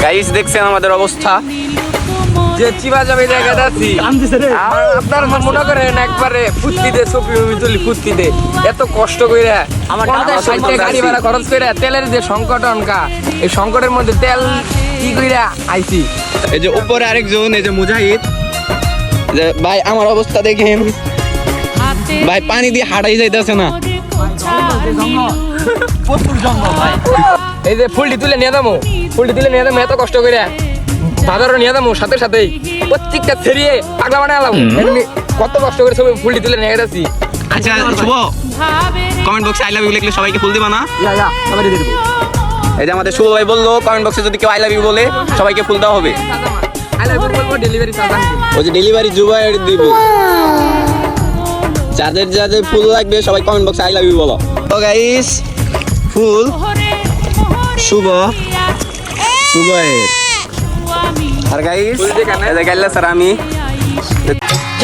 Guys দেখছেন আমাদের অবস্থা, যে চিবা যাবে জায়গা যাচ্ছি আপনার মনে করেন একবারে ফুর্তিতে ছবি তুলি ফুর্তিতে এত কষ্ট করে আমার 50-60 গাড়ি ভাড়া খরচ করে তেলের যে সংকট অনকা এই সংকটের মধ্যে তেল কি কইরা আইছি। এই যে উপরে আরেকজন, এই যে মুজাহিদ, যে ভাই আমার অবস্থা দেখেন ভাই, পানি দিয়ে হাঁটাই যাইতেছে না। এই যে ফুলটি তুলে নিয়ে যাবো, এত কষ্ট করে বাজারও নিয়ে যাবো, সাথে সাথেই প্রত্যেকটা ছেড়িয়ে পাগলা বানায় আলাম। কত কষ্ট করে ছবি ফুলটি তুলে নিয়ে যাচ্ছি। আচ্ছা শুভ, কমেন্ট বক্সে আই লাভ ইউ লিখলে সবাইকে ফুল দিবা না? এই যে আমাদের শুভ ভাই বললো কমেন্ট বক্সে যদি কেউ আই লাভ ইউ বলে সবাইকে ফুল দেওয়া হবে। ডেলিভারি ওই যে ডেলিভারি জুবাই দিব। যাদের যাদের ফুল লাগবে সবাই কমেন্ট বক্সে আই লাভ ইউ বলো। তো গাইস ফুল শুভ শুভের আর গাইস এই গাইলা স্যার আমি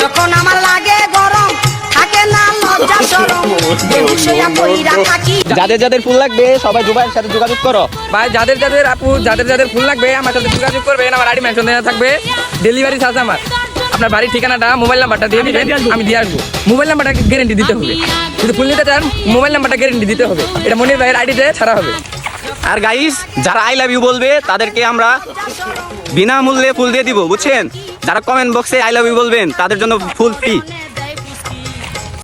যখন আমার লাগে গরম থাকে না লজ্জা শরম বেহুশয়া কইরা থাকি। যাদের যাদের ফুল লাগবে সবাই জুবাইয়ের সাথে যোগাযোগ করো। ভাই যাদের যাদের ফুল লাগবে আমার সাথে যোগাযোগ করবেন, আমার আইডি মেনশন দেওয়া থাকবে, ডেলিভারি চার্জ আমার। আপনার বাড়ির ঠিকানাটা মোবাইল নাম্বারটা দিয়ে দিবেন, আমি দিয়ে আসবো। মোবাইল নাম্বারটা গ্যারেন্টি দিতে হবে, যদি ফুল নিতে চান মোবাইল নাম্বারটা গ্যারেন্টি দিতে হবে, এটা মনির ভাইয়ের আইডিতে ছাড়া হবে। আর গাইস যারা আই লাভ ইউ বলবে তাদেরকে আমরা বিনামূল্যে ফুল দিয়ে দিব, বুঝছেন? যারা কমেন্ট বক্সে আই লাভ ইউ বলবেন তাদের জন্য ফুল ফ্রি।